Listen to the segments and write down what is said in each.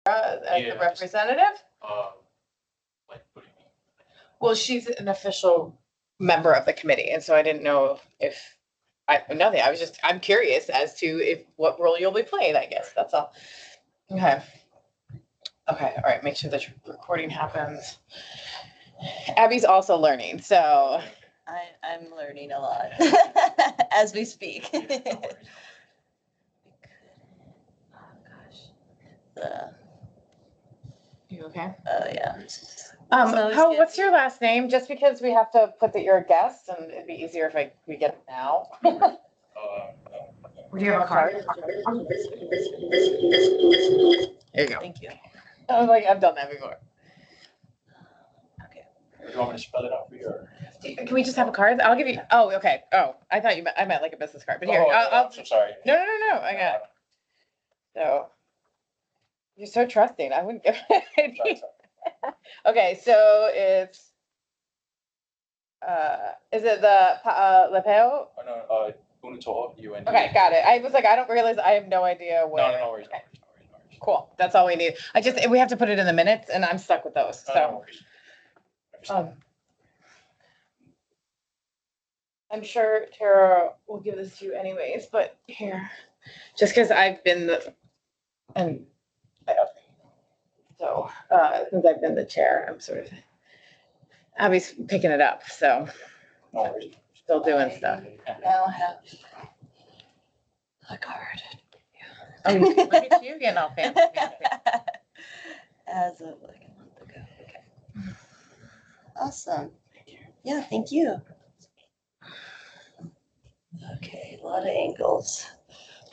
as the Yeah. representative? Like, what do you mean? Well, she's an official member of the committee, and so I didn't know if nothing. I'm curious as to if what role you'll be playing, I guess. That's all. Okay. Okay, all right, make sure the recording happens. Abby's also learning, so I'm learning a lot as we speak. No worries, no worries. Oh, gosh. you okay? Oh, yeah. always good. What's your last name? Just because we have to put that you're a guest, and it'd be easier if we get it now. Do you have a card? There you go. Thank you. I was like, I've done that before. Okay. Do you want me to spell it out for you? Or? Can we just have a card? I'll give you. Oh, okay. Oh, I thought I meant like a business card. But here, Oh, I'll. I'm so sorry. No. I got it. So you're so trusting. I wouldn't give it. Sorry. Okay, so it's. Is it the Lepeo? Oh, no, Unitor, UND. Okay, got it. I was like, I don't realize. I have no idea what. No worries, no Okay, worries, no worries, no worries. cool. That's all we need. We have to put it in the minutes, and I'm stuck with those. No So. worries. I'm sure Tara will give this to you anyways, but here, just because I've been since I've been the chair, I'm sort of, Abby's picking it up, so No worries. still doing stuff. Now have a card. Oh, look at you getting all fancy. As of like a month ago. Okay. Awesome. Yeah, thank you. Okay, a lot of angles.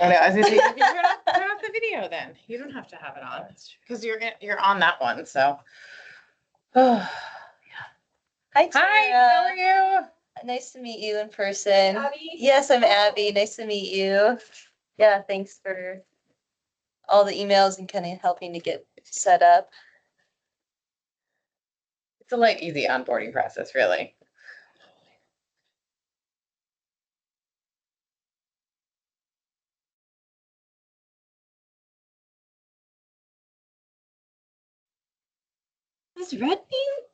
I know, I was gonna say, you can turn off the video then. You don't have to have it on, because you're on that one, so. Hi, Hi, Tara. how are you? Nice to meet you in person. Abby? Yes, I'm Abby. Nice to meet you. Yeah, thanks for all the emails and kind of helping to get set up. It's a light, easy onboarding process, really. Is Red Bean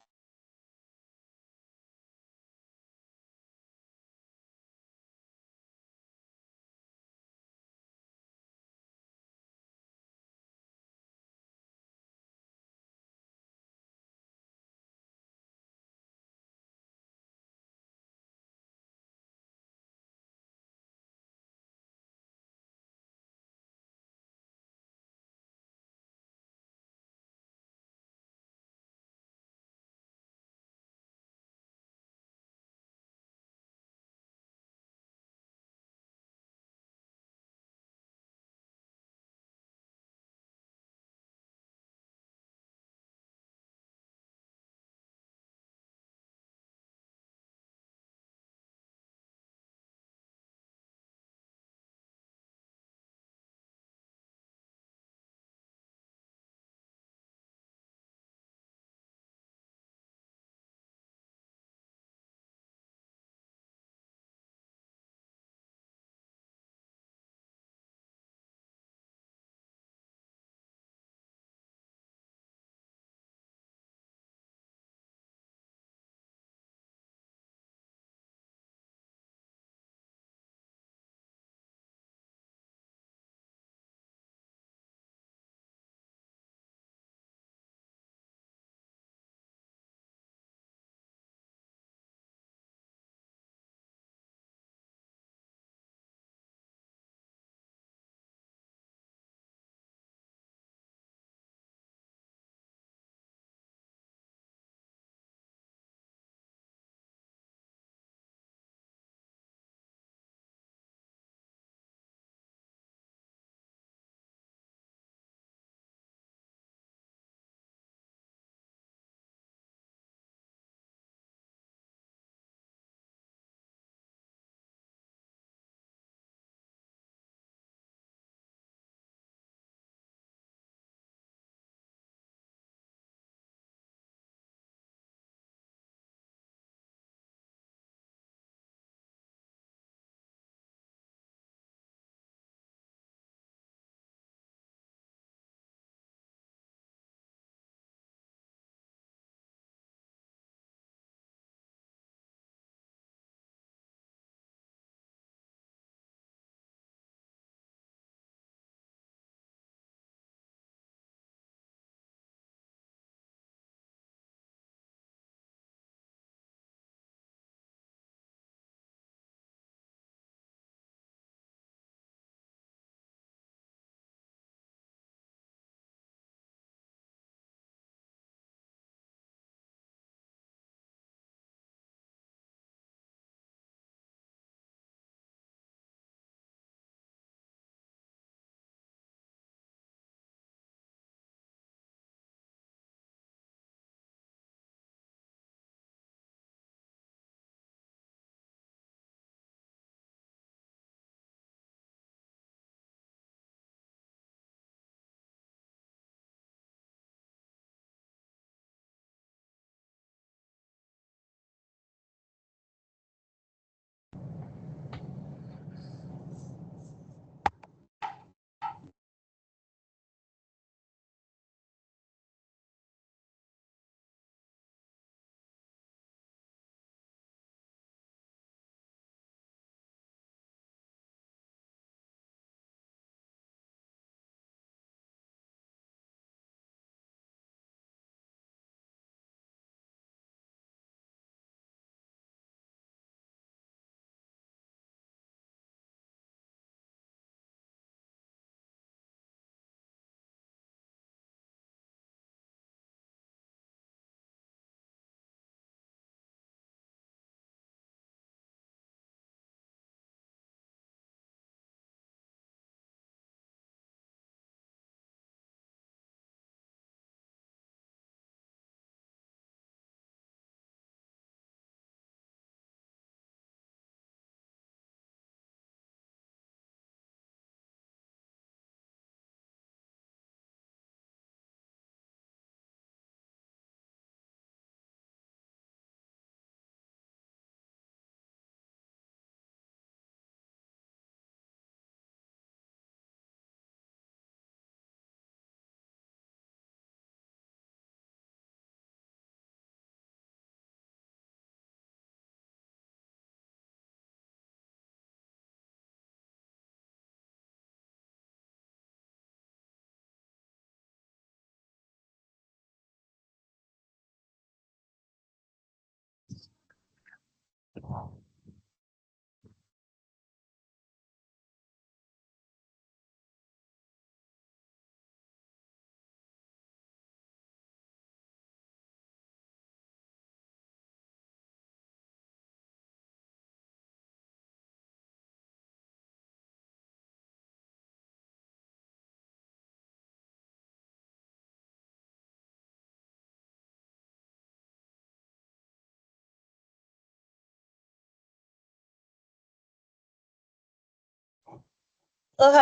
Aloha,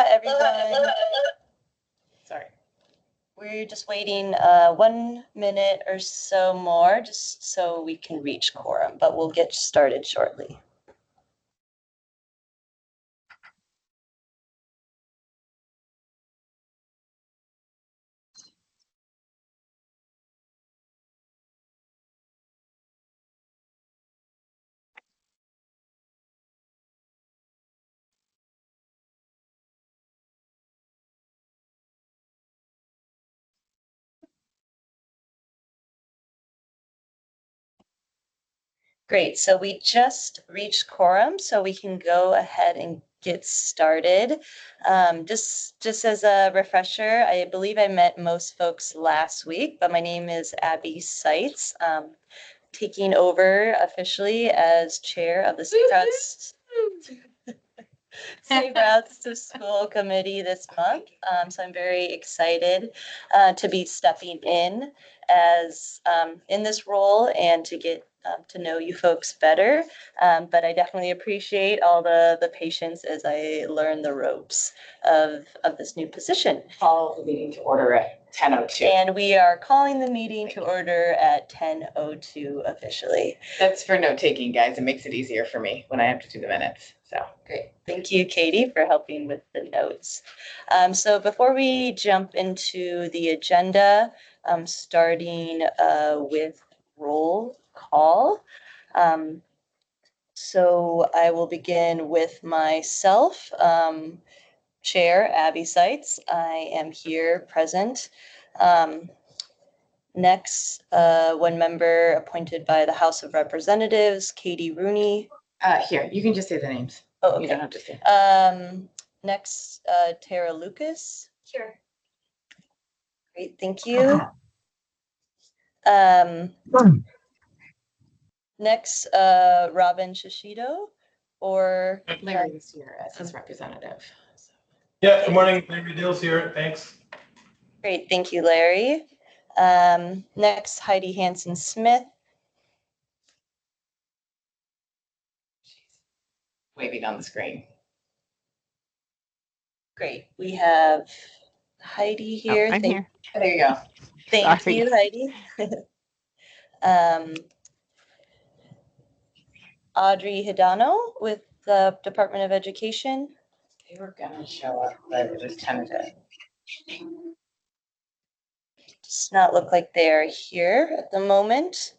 everyone. Sorry. We're just waiting 1 minute or so more, just so we can reach quorum, but we'll get started shortly. Great, so we just reached quorum, so we can go ahead and get started. Just as a refresher, I believe I met most folks last week, but my name is Abby Seitz, taking over officially as chair of the Safe Routes to School Committee this month. So I'm very excited to be stepping in as in this role and to get to know you folks better. But I definitely appreciate all the patience as I learn the ropes of this new position. Call the meeting to order at 10:02. And we are calling the meeting to order at 10:02 officially. That's for note taking, guys. It makes it easier for me when I have to do the minutes. So Great. Thank you, Katie, for helping with the notes. So before we jump into the agenda, starting with roll call. So I will begin with myself. Chair Abby Seitz, I am here present. Next, one member appointed by the House of Representatives, Katie Rooney. here, you can just say the names. Oh, You don't okay. have to say. Next, Tara Lucas. Here. Great, thank you. Next, Robin Shishido, or Larry is here as his representative. So. Yeah, good morning, Larry Dills here, thanks. Great, thank you, Larry. Next, Heidi Hansen Smith. She's waving on the screen. Great, we have Heidi here. I'm here. There you go. Thank Sorry. you, Heidi. Audrey Hidano with the Department of Education. They were gonna show up, but it was tentative. Does not look like they're here at the moment.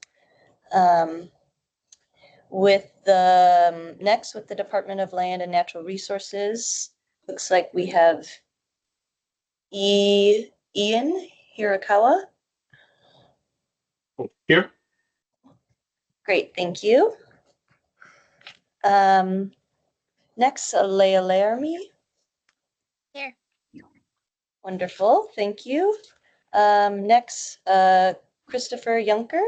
With the next, with the Department of Land and Natural Resources, looks like we have Ian Hirakawa. Here? Great, thank you. Next, Leah Laramie. Here. Wonderful, thank you. Next, Christopher Yunker.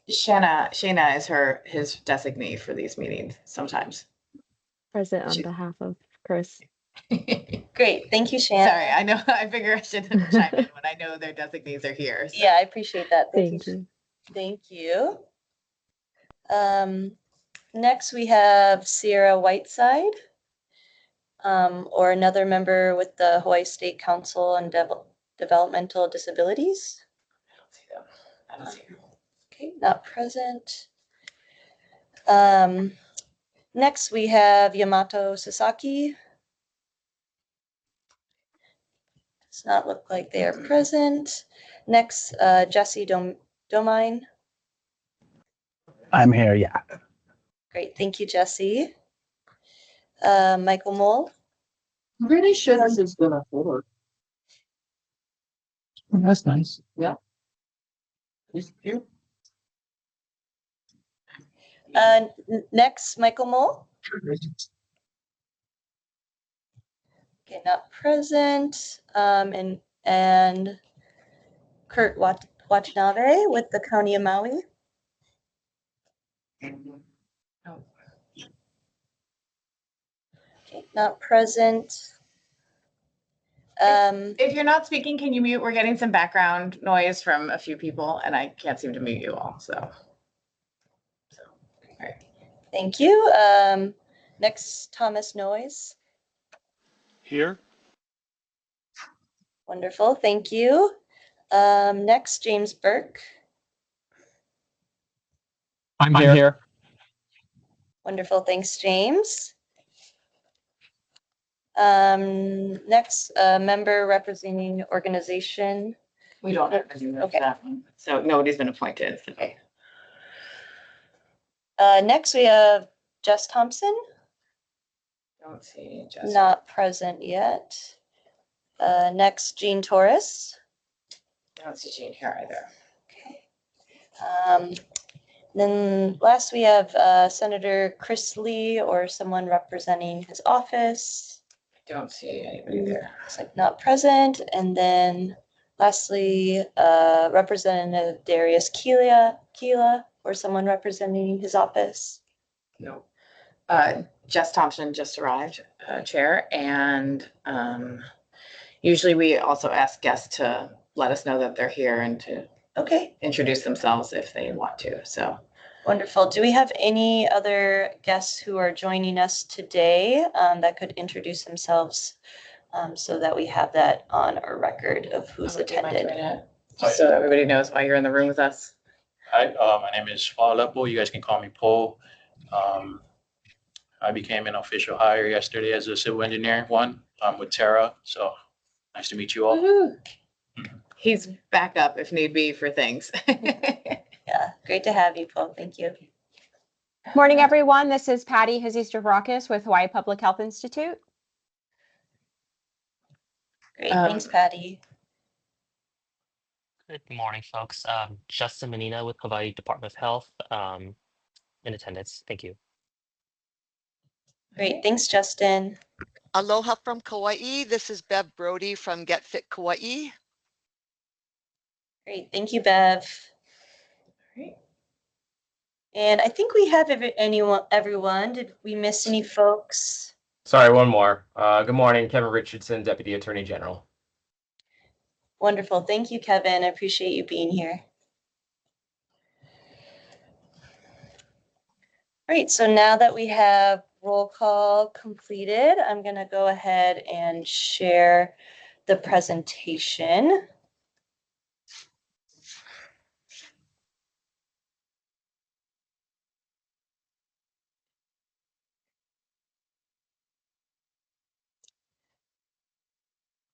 Shayna is his designee for these meetings sometimes. Present on She- behalf of Chris. Great, thank you, Shannon. Sorry, I know, I figure I should chime in when I know their designees are here. So. Yeah, I appreciate that. Thank you. Thank you. Next, we have Sierra Whiteside, or another member with the Hawaii State Council on Developmental Disabilities. I don't see them. Okay, not present. Next, we have Yamato Sasaki. Does not look like they are present. Next, Jesse Domine. I'm here, yeah. Great, thank you, Jesse. Michael Mole. I'm pretty sure this is gonna work. That's nice. Is here? Next, Michael Mole. Okay, not present. And Kurt Watanabe with the County of Maui. Okay, not present. If you're not speaking, can you mute? We're getting some background noise from a few people and I can't seem to mute you all, so. Thank you. Next, Thomas Noyes. Here. Wonderful, thank you. Next, James Burke. I'm here. Wonderful, thanks, James. Next, member representing organization. We don't have to do Okay. that one. So nobody's been appointed. Okay. Next, we have Jess Thompson, Don't see Jessica. not present yet. Next, Jean Torres. Don't see Jean here either. Okay. Then last, we have Senator Chris Lee or someone representing his office. Don't see anybody there. Looks like not present. And then lastly, Representative Darius Keela or someone representing his office. No. Jess Thompson just arrived, Chair, and usually we also ask guests to let us know that they're here and to Okay, introduce themselves if they want to, so. wonderful. Do we have any other guests who are joining us today that could introduce themselves so that we have that on our record of who's Would you mind attended? doing it? Just so everybody knows why you're in the room with us. Hi, my name is Paul Aleppo. You guys can call me Paul. I became an official hire yesterday as a civil engineer with Terra. So nice to meet you all. Woohoo. He's back up if need be for things. Yeah, great to have you, Paul. Thank you. Morning, everyone. This is Patty Haziz-Dravrakis with Hawaii Public Health Institute. Great, thanks, Patty. Good morning, folks. Justin Menina with Hawaii Department of Health in attendance. Thank you. Great, thanks, Justin. Aloha from Kauai. This is Bev Brody from Get Fit Kauai. Great, thank you, Bev. Great. And I think we have everyone. Did we miss any folks? Sorry, one more. Good morning, Kevin Richardson, Deputy Attorney General. Wonderful. Thank you, Kevin. I appreciate you being here. Great. So now that we have roll call completed, I'm going to go ahead and share the presentation.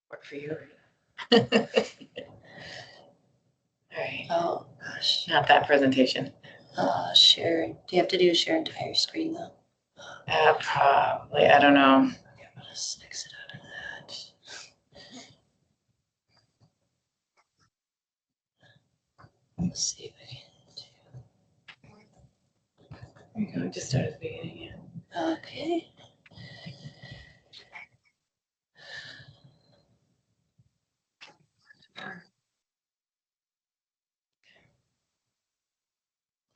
Work for you. All right. Oh, gosh. Not that presentation. Share. Do you have to do share entire screen, though? Probably. I don't know. Okay, let's exit out of that. Let's see if I can We just started the beginning. do. Okay.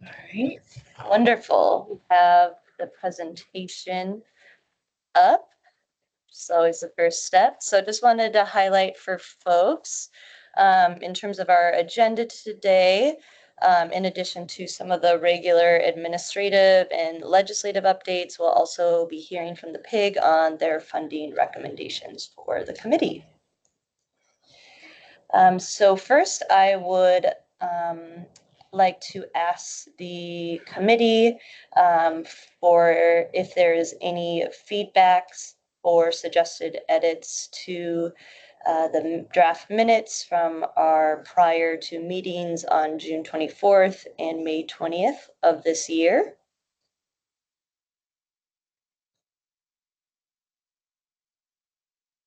All right. Wonderful. We have the presentation up. So it's the first step. So just wanted to highlight for folks in terms of our agenda today, in addition to some of the regular administrative and legislative updates, we'll also be hearing from the PIG on their funding recommendations for the committee. So first, I would like to ask the committee for if there is any feedbacks or suggested edits to the draft minutes from our prior to meetings on June 24th and May 20th of this year.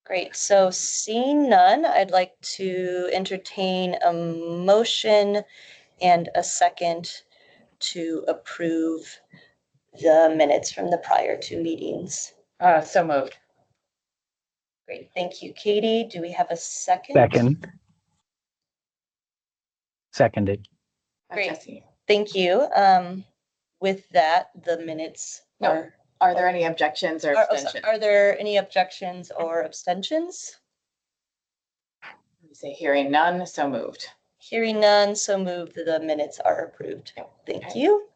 Great, so seeing none, I'd like to entertain a motion and a second to approve the minutes from the prior two meetings. So moved. Great, thank you, Katie. Do we have a second? Seconded. Great. Jesse. Thank you. With that, the minutes No. Are there any objections or abstentions? Are there any objections or abstentions? You say hearing none, so moved. Hearing none, so moved. The minutes are approved. Thank Okay. you.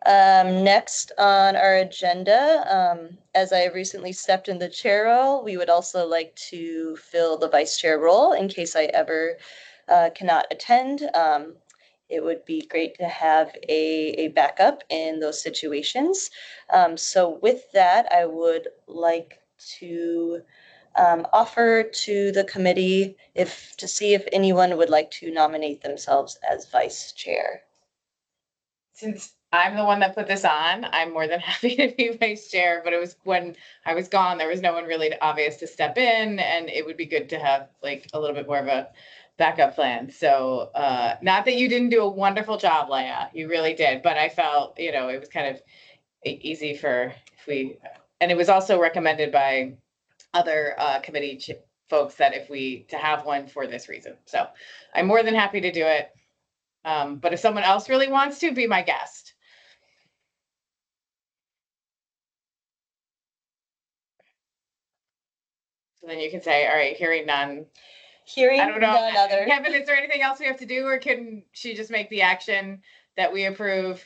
Next on our agenda, as I recently stepped in the chair role, we would also like to fill the vice chair role in case I ever cannot attend. It would be great to have a backup in those situations. So with that, I would like to offer to the committee to see if anyone would like to nominate themselves as vice chair. Since I'm the one that put this on, I'm more than happy to be vice chair, but it was when I was gone, there was no one really obvious to step in, and it would be good to have like a little bit more of a backup plan. So not that you didn't do a wonderful job, Leia, you really did, but I felt, it was kind of easy and it was also recommended by other committee folks that to have one for this reason. So I'm more than happy to do it. But if someone else really wants to, be my guest. So then you can say, all right, hearing none. Hearing I don't know. none other. Kevin, is there anything else we have to do, or can she just make the action that we approve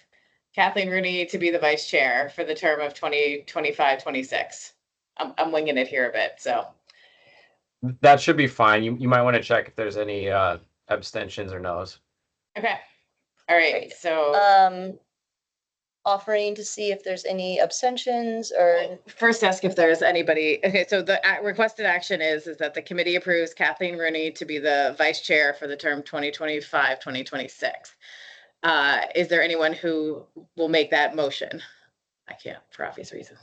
Kathleen Rooney to be the vice chair for the term of 2025-26? I'm winging it here a bit, so. That should be fine. You might want to check if there's any abstentions or no's. Okay. All right. Great. So Offering to see if there's any abstentions or. first ask if there's anybody. Okay, so the requested action is that the committee approves Kathleen Rooney to be the vice chair for the term 2025-2026. Is there anyone who will make that motion? I can't, for obvious reasons.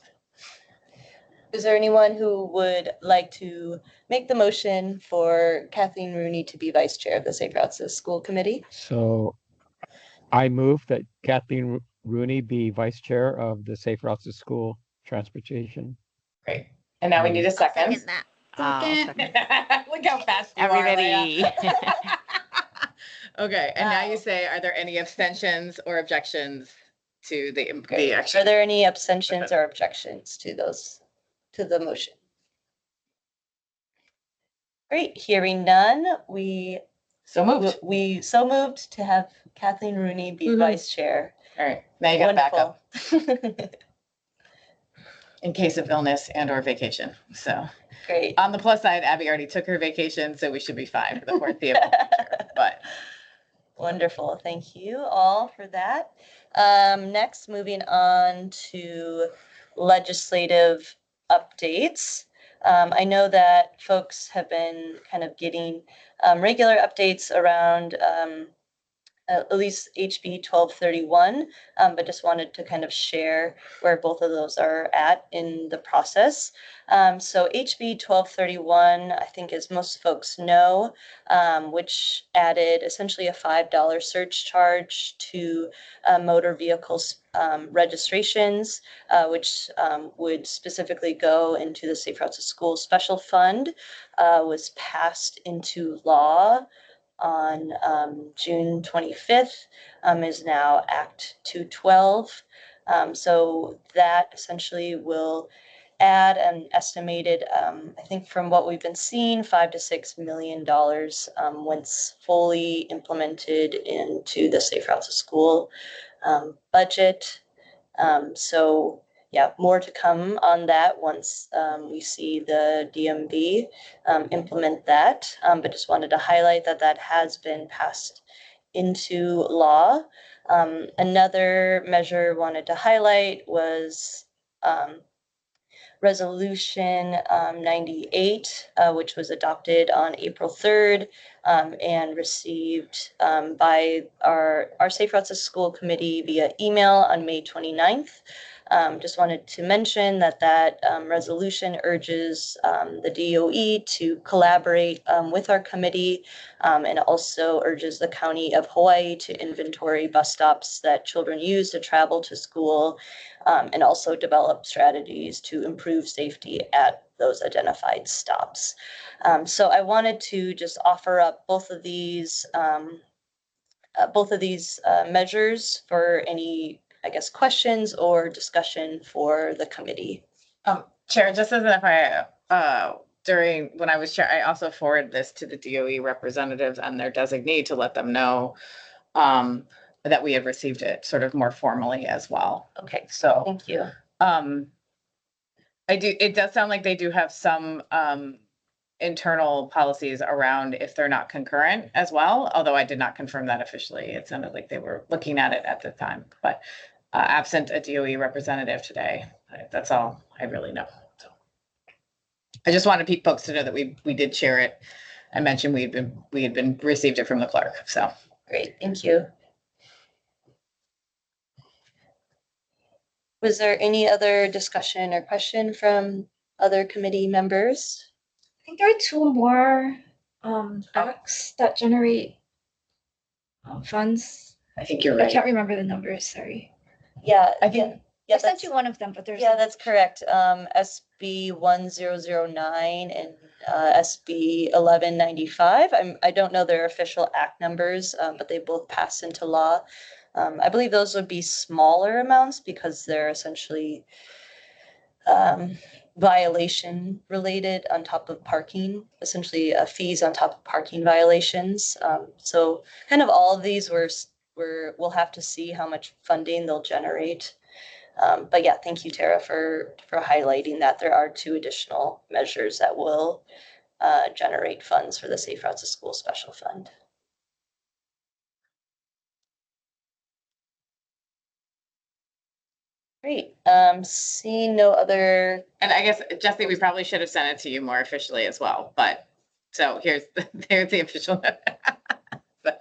Is there anyone who would like to make the motion for Kathleen Rooney to be vice chair of the Safe Routes to School Committee? So I move that Kathleen Rooney be vice chair of the Safe Routes to School Transportation. Great. And now we need a second. Second that. Look how fast you Everybody. are, Leia. Okay, and now you say, are there any abstentions or objections to the action? Are there any abstentions or objections to the motion? Great, hearing none, we So moved. so moved to have Kathleen Rooney be Mhm. vice chair. All right, now you got backup Wonderful. in case of illness and or vacation. So Great. on the plus side, Abby already took her vacation, so we should be fine for the foreseeable future. But Wonderful. Thank you all for that. Next, moving on to legislative updates. I know that folks have been kind of getting regular updates around at least HB 1231, but just wanted to kind of share where both of those are at in the process. So HB 1231, I think as most folks know, which added essentially a $5 surge charge to motor vehicles registrations, which would specifically go into the Safe Routes to School Special Fund, was passed into law on June 25th, is now Act 212. So that essentially will add an estimated, I think from what we've been seeing, $5 to $6 million once fully implemented into the Safe Routes to School budget. So yeah, more to come on that once we see the DMV implement that. But just wanted to highlight that has been passed into law. Another measure wanted to highlight was Resolution 98, which was adopted on April 3rd and received by our Safe Routes to School Committee via email on May 29th. Just wanted to mention that resolution urges the DOE to collaborate with our committee, and also urges the County of Hawaii to inventory bus stops that children use to travel to school, and also develop strategies to improve safety at those identified stops. So I wanted to just offer up both of these measures for any, I guess, questions or discussion for the committee. Chair, just as an FYI, during, when I was chair, I also forwarded this to the DOE representatives and their designee to let them know that we had received it sort of more formally as well. Okay, So, thank you. it does sound like they do have some internal policies around if they're not concurrent as well, although I did not confirm that officially. It sounded like they were looking at it at the time, but absent a DOE representative today, that's all I really know. So I just wanted folks to know that we did share it. I mentioned we had been received it from the clerk, so. Great, thank you. Was there any other discussion or question from other committee members? I think there are two more acts that generate funds. I think you're I right. can't remember the numbers, sorry. Yeah, I think- yeah, I sent you one of them, but there's. yeah, that's correct. SB 1009 and SB 1195. I don't know their official act numbers, but they both passed into law. I believe those would be smaller amounts because they're essentially violation related on top of parking, essentially fees on top of parking violations. So kind of all of these we'll have to see how much funding they'll generate. But yeah, thank you, Tara, for highlighting that there are two additional measures that will generate funds for the Safe Routes to School Special Fund. Great. Seeing no other. And I guess, Jesse, we probably should have sent it to you more officially as well, but, so there's the official. So, I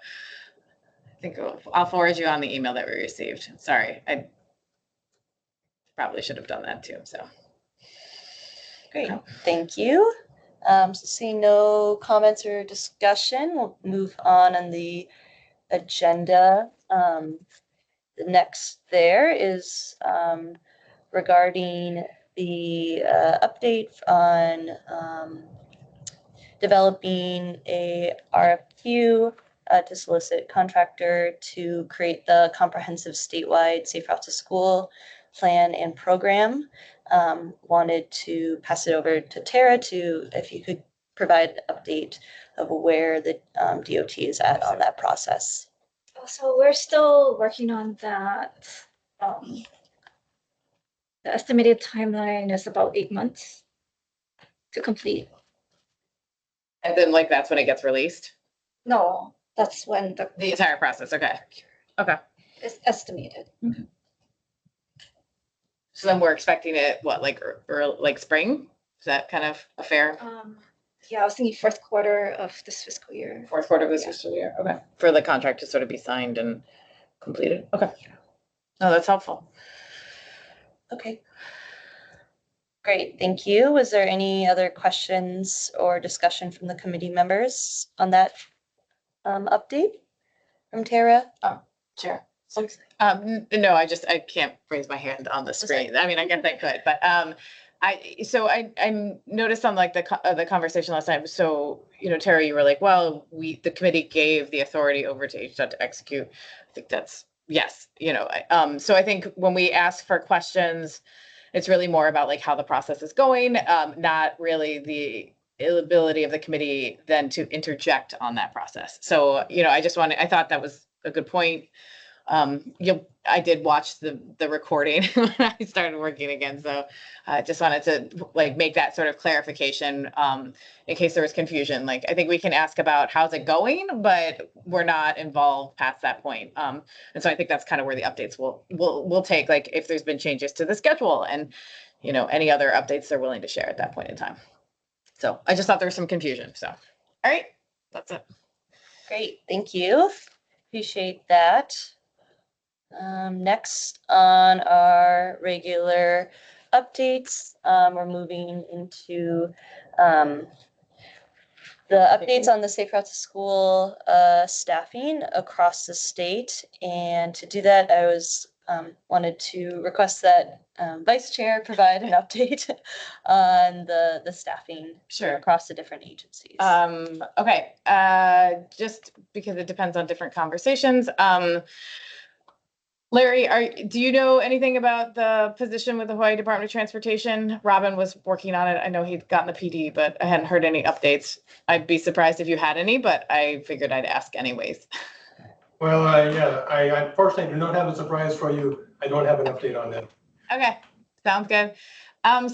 think I'll forward you on the email that we received. Sorry, I probably should have done that too, so. Great, thank you. So seeing no comments or discussion, we'll move on the agenda. The next there is regarding the update on developing a RFQ to solicit contractor to create the comprehensive statewide Safe Routes to School plan and program. Wanted to pass it over to Tara if you could provide an update of where the DOT is at on that process. So we're still working on that. The estimated timeline is about 8 months to complete. And then like, that's when it gets released? No, that's when The entire process, okay. Okay. it's estimated. So then we're expecting it, what, like, or like spring? Is that kind of a fair Yeah, I was thinking fourth quarter of this fiscal year. fourth quarter of this fiscal year? Okay. For the contract to sort of be signed and completed? Okay. No, that's helpful. Okay. Great, thank you. Was there any other questions or discussion from the committee members on that update from Tara? Sure. No, I can't raise my hand on the screen. I mean, I guess I could, but I noticed on like the conversation last time. So, Tara, you were like, well, the committee gave the authority over to HDOT to execute. I think that's, yes, so I think when we ask for questions, it's really more about like how the process is going, not really the ability of the committee then to interject on that process. So, I thought that was a good point. I did watch the recording when I started working again, so I just wanted to like make that sort of clarification in case there was confusion. Like, I think we can ask about how's it going, but we're not involved past that point. And so I think that's kind of where the updates will take, like if there's been changes to the schedule and any other updates they're willing to share at that point in time. So I just thought there was some confusion. So, all right, that's it. Great, thank you. Appreciate that. Next on our regular updates, we're moving into the updates on the Safe Route to School staffing across the state. And to do that, I wanted to request that Vice Chair provide an update on the staffing Sure. across the different agencies. Okay, just because it depends on different conversations. Larry, do you know anything about the position with the Hawaii Department of Transportation? Robin was working on it. I know he'd gotten the PD, but I hadn't heard any updates. I'd be surprised if you had any, but I figured I'd ask anyways. Well, yeah, I unfortunately do not have a surprise for you. I don't have an update on that. Okay, sounds good.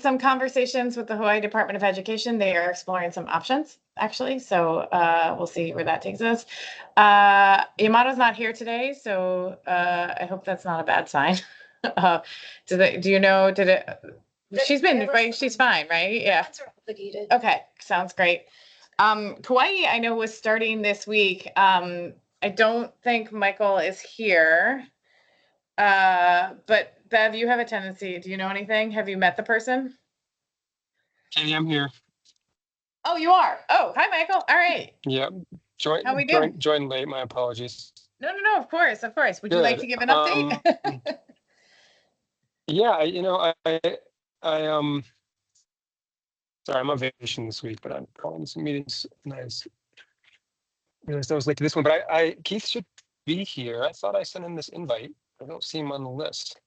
Some conversations with the Hawaii Department of Education. They are exploring some options, actually. So we'll see where that takes us. Yamato's not here today, so I hope that's not a bad sign. Do you know, she's been, right? She's fine, right? Yeah. Obligated. Okay, sounds great. Kauai, I know, was starting this week. I don't think Michael is here. But Bev, you have a tendency. Do you know anything? Have you met the person? Hey, I'm here. Oh, you are. Oh, hi, Michael. All right. Yeah, How we doing? joined late. My apologies. No, of course, of course. Would you like Good. to give an update? Yeah, sorry, I'm on vacation this week, but I'm calling some meetings. Nice. Realized I was late to this one, but Keith should be here. I thought I sent him this invite. I don't see him on the list.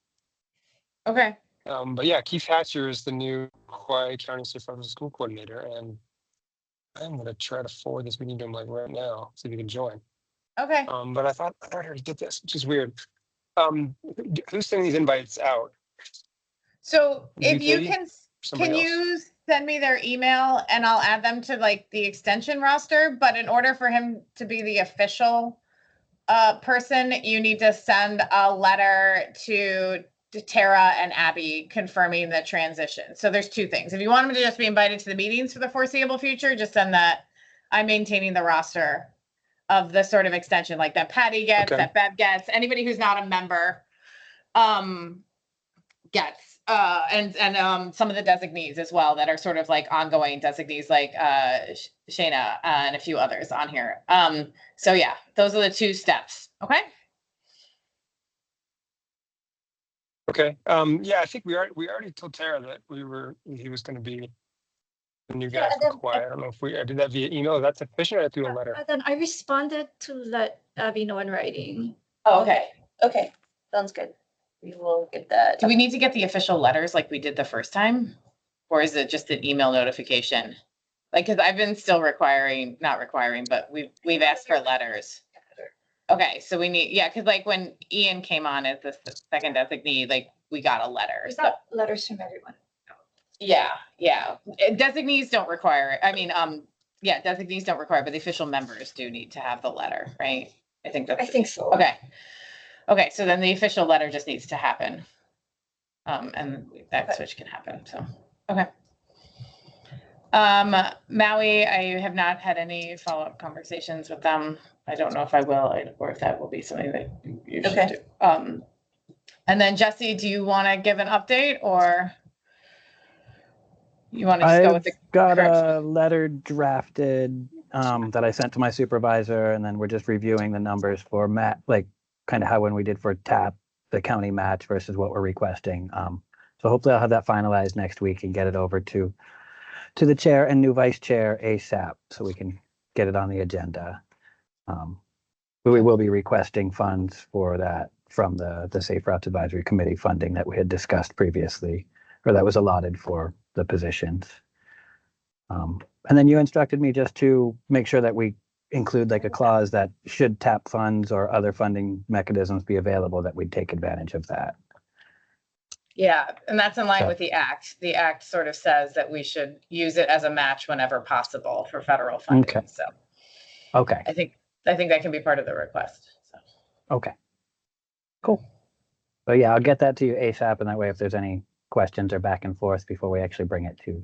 Okay. But yeah, Keith Hatcher is the new Hawaii County Safe Routes to School coordinator, and I'm gonna try to forward this meeting to him like right now, see if he can join. Okay. But I thought I already did this, which is weird. Who's sending these invites out? So if Katie? you can Somebody you send me their email and I'll add them to like the extension roster, but in order for him to be the official person, you need to send a letter to Tara and Abby confirming the transition. So there's two things. If you want them to just be invited to the meetings for the foreseeable future, just send that I'm maintaining the roster of the sort of extension like that Patty gets, Okay. that Bev gets, anybody who's not a member gets. And some of the designees as well that are sort of like ongoing designees like Shayna and a few others on here. So yeah, those are the two steps. Okay. Okay. Yeah, I think we already told Tara that he was going to be the new guy from Kauai. I don't know if we did that via email. That's sufficient. I threw a letter. Then I responded to let Abby know in writing. Oh, okay. Okay, sounds good. We will get that. Do we need to get the official letters like we did the first time? Or is it just an email notification? Like, cause I've been still not requiring, but we've asked for letters. Okay, so we need, yeah, cause like when Ian came on as the second designee, like we got a letter. We So, got letters from everyone. yeah. Designees don't require, designees don't require, but the official members do need to have the letter, right? I think so. Okay, so then the official letter just needs to happen. And that switch can happen, so, okay. Maui, I have not had any follow-up conversations with them. I don't know if I will, or if that will be something that you should do. And then Jesse, do you want to give an update or you want to just go with the? I've got a letter drafted that I sent to my supervisor, and then we're just reviewing the numbers for like kind of how when we did for TAP, the county match versus what we're requesting. So hopefully I'll have that finalized next week and get it over to the chair and new vice chair ASAP so we can get it on the agenda. We will be requesting funds for that from the Safe Routes Advisory Committee funding that we had discussed previously, or that was allotted for the positions. And then you instructed me just to make sure that we include like a clause that should TAP funds or other funding mechanisms be available, that we'd take advantage of that. Yeah, and that's in line So- with the act. The act sort of says that we should use it as a match whenever possible for federal funding. Okay. So Okay. I think that can be part of the request. So. Okay. Cool. So yeah, I'll get that to you ASAP, and that way if there's any questions or back and forth before we actually bring it to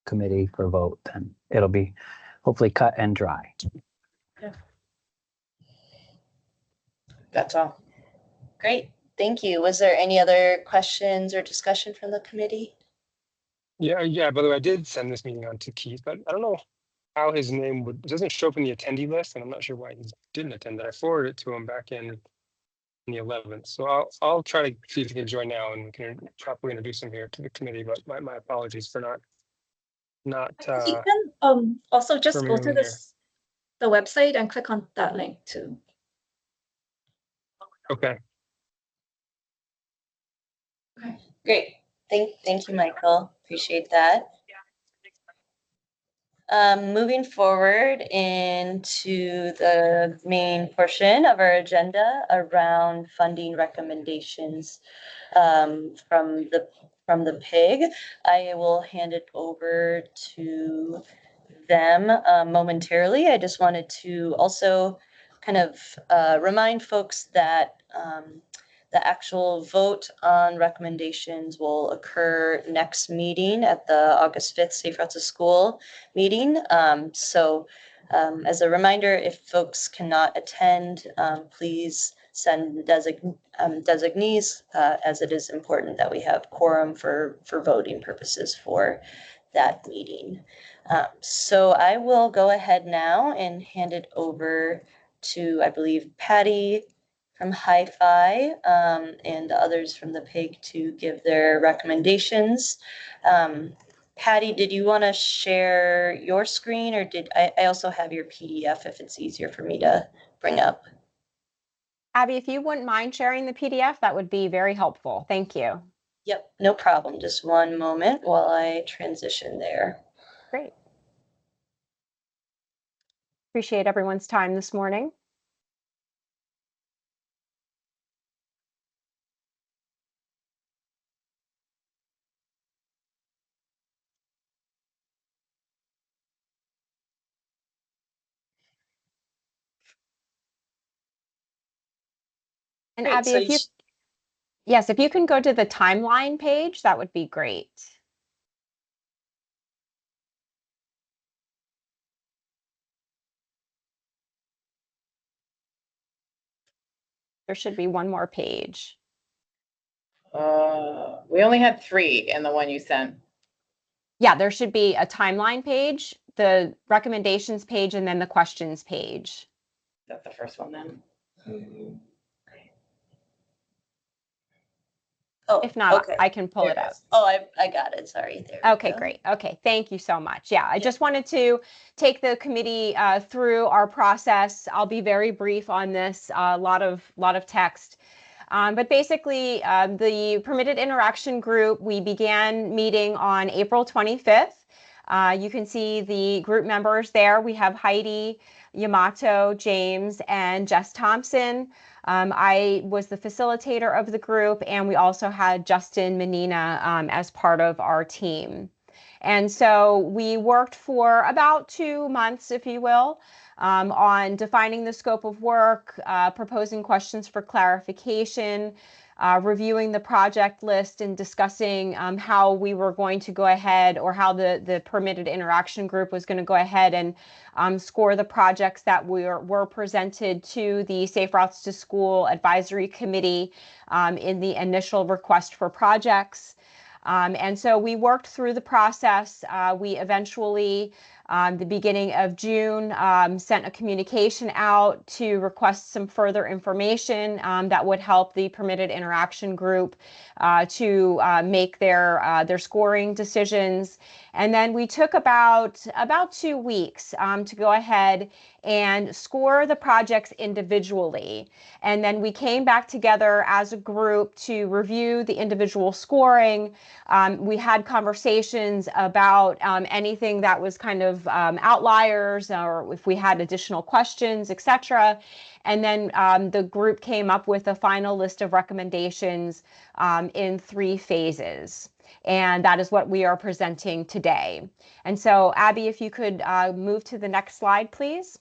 committee for vote, then it'll be hopefully cut and dry. That's all. Great, thank you. Was there any other questions or discussion from the committee? Yeah, by the way, I did send this meeting on to Keith, but I don't know how his name would, it doesn't show up in the attendee list, and I'm not sure why he didn't attend that. I forwarded it to him back in the 11th. So I'll try to see if he can join now and we can properly introduce him here to the committee, but my apologies for not You can also just go confirming to him here. the website and click on that link too. Okay. Great, thank you, Michael, appreciate that. Moving forward into the main portion of our agenda around funding recommendations from the PIG, I will hand it over to them momentarily. I just wanted to also kind of remind folks that the actual vote on recommendations will occur next meeting at the August 5th Safe Routes to School meeting. So as a reminder, if folks cannot attend, please send designees as it is important that we have quorum for voting purposes for that meeting. So I will go ahead now and hand it over to, I believe, Patty from Hi-Fi and the others from the PIG to give their recommendations. Patty, did you want to share your screen, or did I also have your PDF if it's easier for me to bring up? Abby, if you wouldn't mind sharing the PDF, that would be very helpful. Thank you. Yep, no problem. Just one moment while I transition there. Great. Appreciate everyone's time this morning. And Great, Abby, so if you, yes, if you can go to the timeline page, that would be great. There should be one more page. We only had 3 in the one you sent. Yeah, there should be a timeline page, the recommendations page, and then the questions page. That's the first one then. Oh, If not, okay. I can pull it up. Oh, I got it. Sorry. There we Okay, go. great. Okay, thank you so much. Yeah, I just wanted to take the committee through our process. I'll be very brief on this, a lot of text. But basically, the Permitted Interaction Group, we began meeting on April 25th. You can see the group members there. We have Heidi Yamato, James, and Jess Thompson. I was the facilitator of the group, and we also had Justin Menina as part of our team. And so we worked for about 2 months, if you will, on defining the scope of work, proposing questions for clarification, reviewing the project list, and discussing how we were going to go ahead, or how the Permitted Interaction Group was going to go ahead and score the projects that were presented to the Safe Routes to School Advisory Committee in the initial request for projects. And so we worked through the process. We eventually, the beginning of June, sent a communication out to request some further information that would help the Permitted Interaction Group to make their scoring decisions. And then we took about 2 weeks to go ahead and score the projects individually. And then we came back together as a group to review the individual scoring. We had conversations about anything that was kind of outliers, or if we had additional questions, etc. And then the group came up with a final list of recommendations in 3 phases. And that is what we are presenting today. And so, Abby, if you could move to the next slide, please.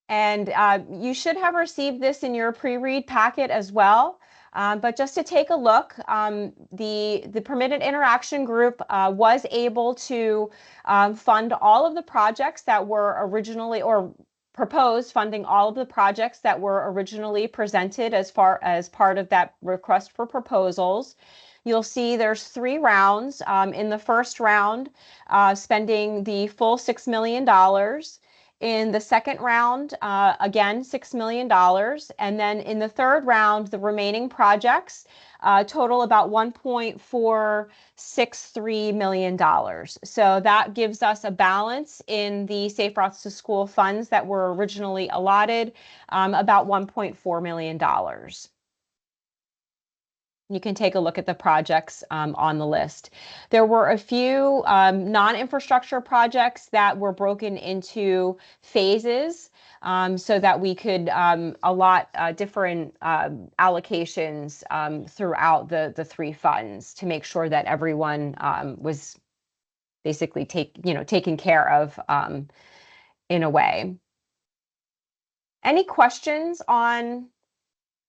And you should have received this in your pre-read packet as well. But just to take a look, the Permitted Interaction Group was able to fund all of the projects that were originally, or propose funding all of the projects that were originally presented as part of that request for proposals. You'll see there's 3 rounds. In the first round, spending the full $6 million. In the second round, again, $6 million. And then in the third round, the remaining projects total about $1.463 million. So that gives us a balance in the Safe Routes to School funds that were originally allotted, about $1.4 million. You can take a look at the projects on the list. There were a few non-infrastructure projects that were broken into phases so that we could allot different allocations throughout the 3 funds to make sure that everyone was basically taken care of in a way. Any questions on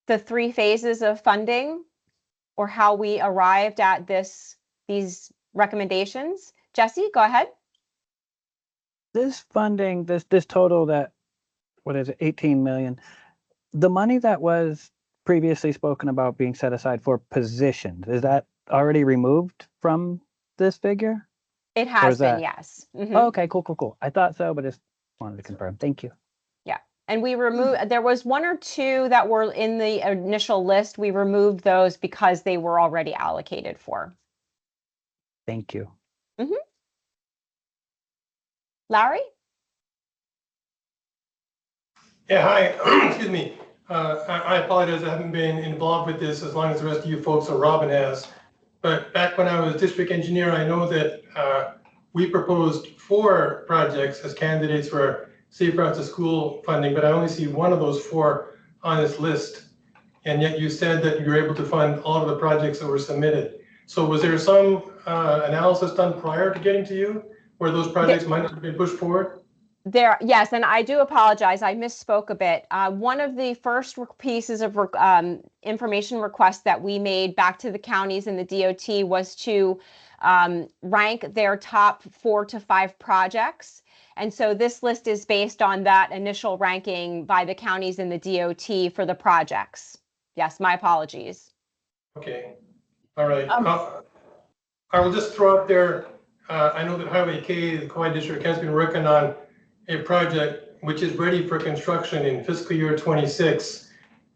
the 3 phases of funding, or how we arrived at these recommendations? Jesse, go ahead. This funding, this total that, what is it, 18 million, the money that was previously spoken about being set aside for positions, is that already removed from this figure? It has been, yes. Mm-hmm. Oh, okay, cool. I thought so, but just wanted to confirm. Thank you. And we removed, there was 1 or 2 that were in the initial list. We removed those because they were already allocated for. Thank you. Mm-hmm. Larry? Yeah, hi, excuse me. I apologize, I haven't been involved with this as long as the rest of you folks or Robin has. But back when I was district engineer, I know that we proposed 4 projects as candidates for Safe Routes to School funding, but I only see 1 of those 4 on this list. And yet you said that you were able to fund all of the projects that were submitted. So was there some analysis done prior to getting to you where those projects might have been pushed forward? Yes, and I do apologize. I misspoke a bit. One of the first pieces of information requests that we made back to the counties and the DOT was to rank their top 4 to 5 projects. And so this list is based on that initial ranking by the counties and the DOT for the projects. Yes, my apologies. Okay, all right. I will just throw out there, I know that Highway K, the Kauai District, has been working on a project which is ready for construction in fiscal year 26.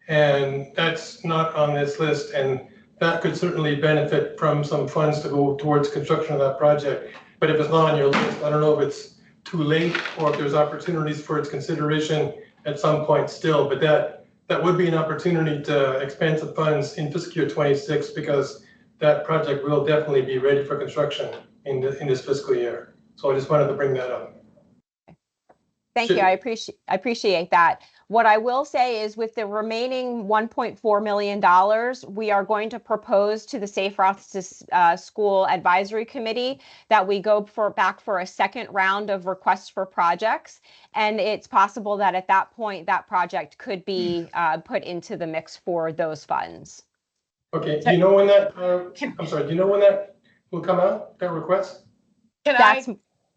And that's not on this list. And that could certainly benefit from some funds to go towards construction of that project. But if it's not on your list, I don't know if it's too late or if there's opportunities for its consideration at some point still. But that would be an opportunity to expend some funds in fiscal year 26 because that project will definitely be ready for construction in this fiscal year. So I just wanted to bring that up. Thank you. I appreciate that. What I will say is with the remaining $1.4 million, we are going to propose to the Safe Routes to School Advisory Committee that we go back for a second round of requests for projects. And it's possible that at that point, that project could be put into the mix for those funds. Okay, do you know when that, I'm sorry, do you know when that will come out, that request? That's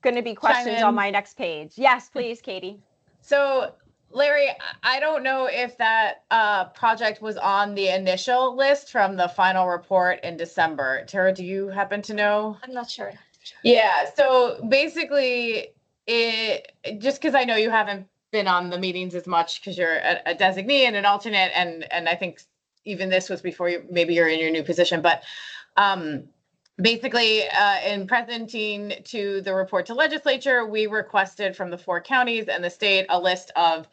going to be questions on my next page. Yes, please, Katie. So Larry, I don't know if that project was on the initial list from the final report in December. Tara, do you happen to know? I'm not sure. Yeah, so basically just because I know you haven't been on the meetings as much because you're a designee and an alternate, and I think even this was before maybe you're in your new position, but basically, in presenting to the report to legislature, we requested from the 4 counties and the state a list of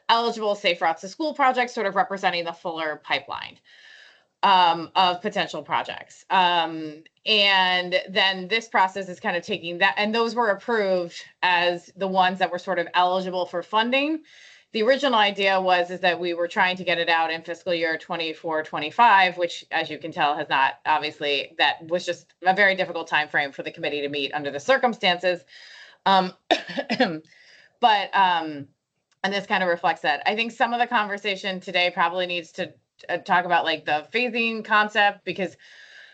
eligible Safe Routes to School projects, sort of representing the fuller pipeline of potential projects. And then this process is kind of taking that, and those were approved as the ones that were sort of eligible for funding. The original idea is that we were trying to get it out in fiscal year 24-25, which, as you can tell, has not, obviously, that was just a very difficult time frame for the committee to meet under the circumstances. And this kind of reflects that. I think some of the conversation today probably needs to talk about like the phasing concept, because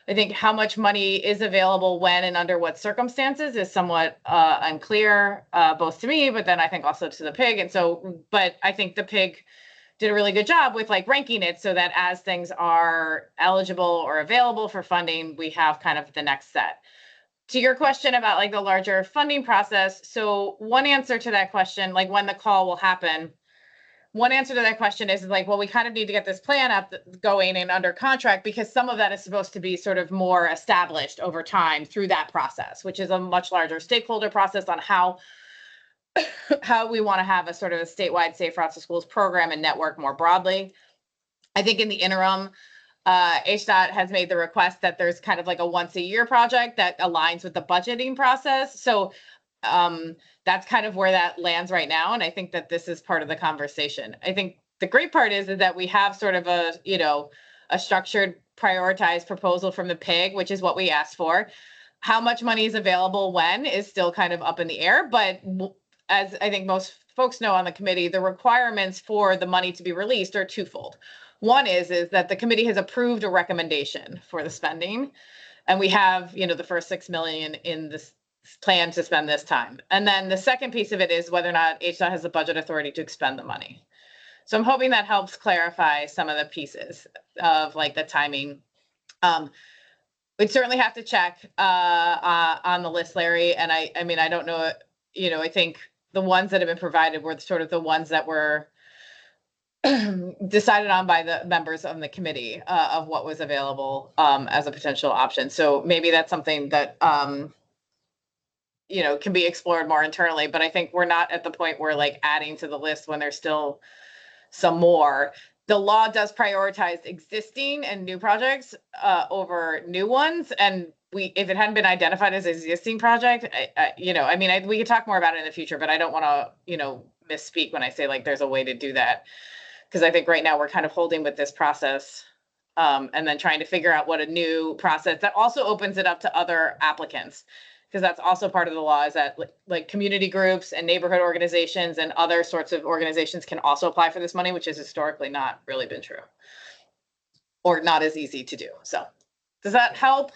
I think how much money is available when and under what circumstances is somewhat unclear, both to me, but then I think also to the PIG. And so, but I think the PIG did a really good job with like ranking it so that as things are eligible or available for funding, we have kind of the next set. To your question about like the larger funding process, so one answer to that question, like when the call will happen, one answer to that question is like, well, we kind of need to get this plan up going and under contract because some of that is supposed to be sort of more established over time through that process, which is a much larger stakeholder process on how we want to have a sort of a statewide Safe Routes to Schools program and network more broadly. I think in the interim, HDOT has made the request that there's kind of like a once a year project that aligns with the budgeting process. So that's kind of where that lands right now. And I think that this is part of the conversation. I think the great part is that we have sort of a, you know, a structured prioritized proposal from the PIG, which is what we asked for. How much money is available when is still kind of up in the air. But as I think most folks know on the committee, the requirements for the money to be released are twofold. One is that the committee has approved a recommendation for the spending. And we have, you know, the first 6 million in this plan to spend this time. And then the second piece of it is whether or not HDOT has the budget authority to expend the money. So I'm hoping that helps clarify some of the pieces of like the timing. We'd certainly have to check on the list, Larry. And I mean, I don't know, you know, I think the ones that have been provided were sort of the ones that were decided on by the members of the committee of what was available as a potential option. So maybe that's something that, you know, can be explored more internally, but I think we're not at the point where like adding to the list when there's still some more. The law does prioritize existing and new projects over new ones. And if it hadn't been identified as an existing project, you know, I mean, we could talk more about it in the future, but I don't want to, you know, misspeak when I say like there's a way to do that. Because I think right now we're kind of holding with this process and then trying to figure out what a new process that also opens it up to other applicants. Because that's also part of the law is that like community groups and neighborhood organizations and other sorts of organizations can also apply for this money, which has historically not really been true or not as easy to do. So does that help?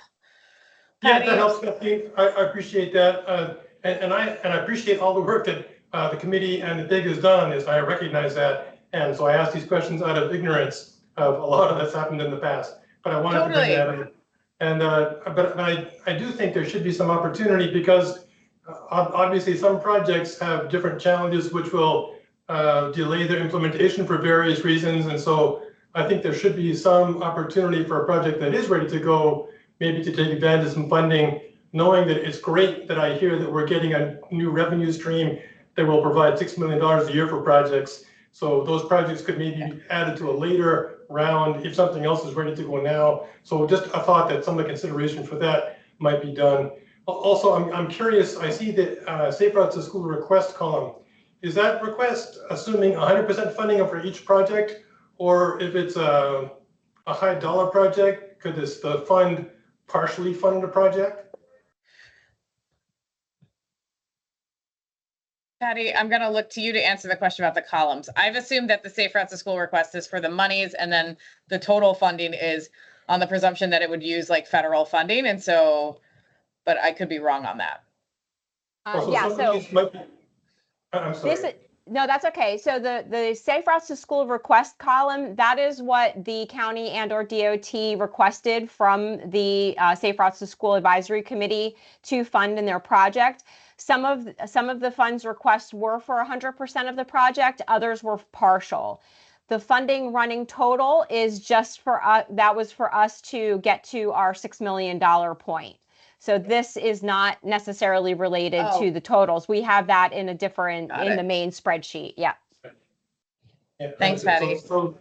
Patty? Yeah, that helps, Kathleen. I appreciate that. And I appreciate all the work that the committee and the PIG has done on this. I recognize that. And so I asked these questions out of ignorance of a lot of that's happened in the past. But I wanted to bring that up. And but I do think there should be some opportunity because obviously some projects have different challenges which will delay their implementation for various reasons. And so I think there should be some opportunity for a project that is ready to go, maybe to take advantage of some funding, knowing that it's great that I hear that we're getting a new revenue stream that will provide $6 million a year for projects. So those projects could maybe be added to a later round if something else is ready to go now. So just a thought that some of the consideration for that might be done. Also, I'm curious, I see the Safe Routes to School request column. Is that request assuming 100% funding for each project? Or if it's a high dollar project, could the fund partially fund the project? Patty, I'm going to look to you to answer the question about the columns. I've assumed that the Safe Routes to School request is for the monies and then the total funding is on the presumption that it would use like federal funding. And so, but I could be wrong on that. Yeah, so I'm sorry. No, that's okay. So the Safe Routes to School request column, that is what the county and or DOT requested from the Safe Routes to School Advisory Committee to fund in their project. Some of the funds requests were for 100% of the project, others were partial. The funding running total is just for us, that was for us to get to our $6 million point. So this is not necessarily related to the totals. We have that in a different, in the main spreadsheet. Yeah. Yeah, thanks, Patty. So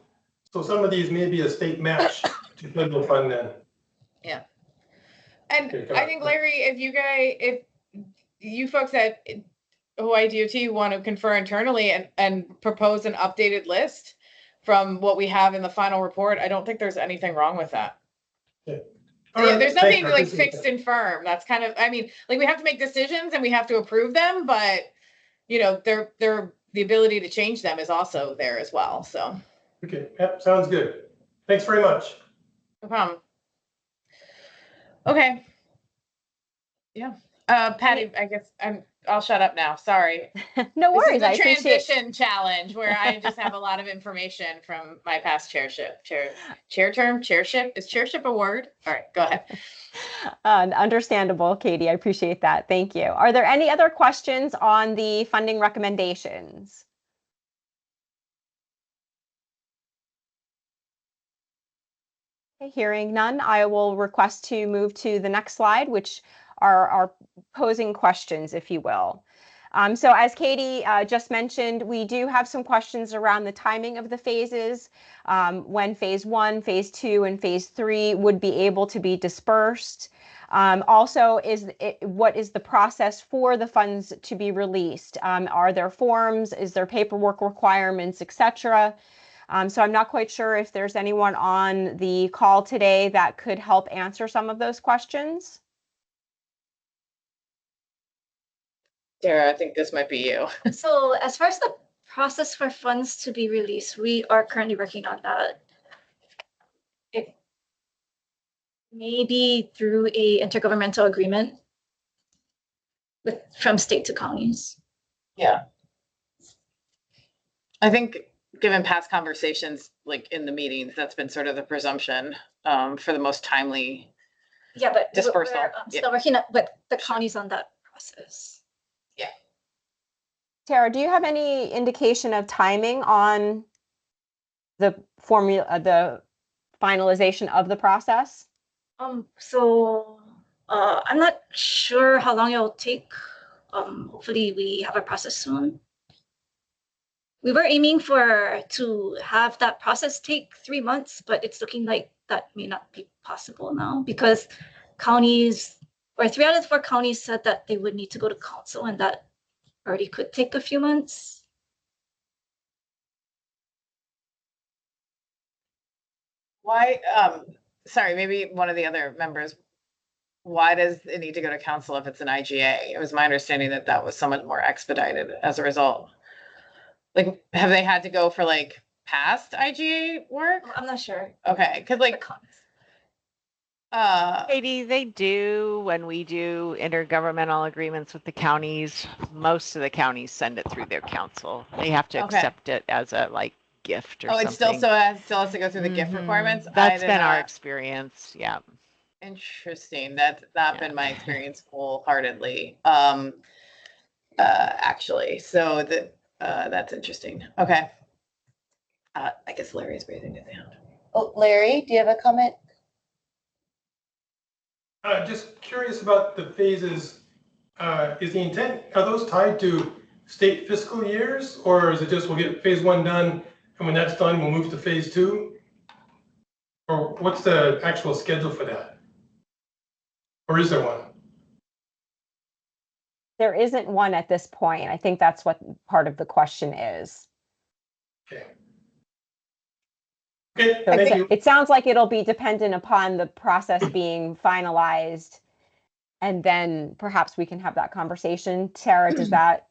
some of these may be a state match to federal fund then. Yeah. And I think, Larry, if you folks at Hawaii DOT want to confer internally and propose an updated list from what we have in the final report, I don't think there's anything wrong with that. Yeah. Yeah, there's nothing like fixed and firm. That's kind of, I mean, like we have to make decisions and we have to approve them, but you know, the ability to change them is also there as well. So. Okay, yep, sounds good. Thanks very much. No problem. Okay. Yeah. Patty, I guess I'll shut up now. Sorry. No This is worries. the I appreciate. transition challenge where I just have a lot of information from my past chairship. Chairship? Is chairship a word? All right, go ahead. Understandable, Katie. I appreciate that. Thank you. Are there any other questions on the funding recommendations? Okay, hearing none, I will request to move to the next slide, which are our posing questions, if you will. So as Katie just mentioned, we do have some questions around the timing of the phases, when phase 1, phase 2, and phase 3 would be able to be dispersed. Also, what is the process for the funds to be released? Are there forms? Is there paperwork requirements, etc.? So I'm not quite sure if there's anyone on the call today that could help answer some of those questions. Tara, I think this might be you. So as far as the process for funds to be released, we are currently working on that. It may be through a intergovernmental agreement from state to counties. Yeah. I think given past conversations, like in the meetings, that's been sort of the presumption for the most timely. Yeah, but dispersal. we're still working with the counties on that process. Yeah. Tara, do you have any indication of timing on the the finalization of the process? So I'm not sure how long it'll take. Hopefully we have a process soon. We were aiming to have that process take 3 months, but it's looking like that may not be possible now because counties, or 3 out of 4 counties said that they would need to go to council, and that already could take a few months. Why, sorry, maybe one of the other members, why does it need to go to council if it's an IGA? It was my understanding that that was somewhat more expedited as a result. Like, have they had to go for like past IGA work? I'm not sure. Okay, because like, Katie, they do, when we do intergovernmental agreements with the counties, most of the counties send it through their council. They have to Okay. accept it as a like gift or oh, something. it's still has to go through the gift requirements? That's I been did our not- experience. Yeah. Interesting. That's not been my experience wholeheartedly. Actually, so that's interesting. Okay. I guess Larry's raising his hand. Oh, Larry, do you have a comment? Just curious about the phases. Is the intent, are those tied to state fiscal years? Or is it just we'll get phase 1 done, and when that's done, we'll move to phase 2? Or what's the actual schedule for that? Or is there one? There isn't one at this point. I think that's what part of the question is. Okay. Okay, So thank you. it sounds like it'll be dependent upon the process being finalized, and then perhaps we can have that conversation. Tara, does that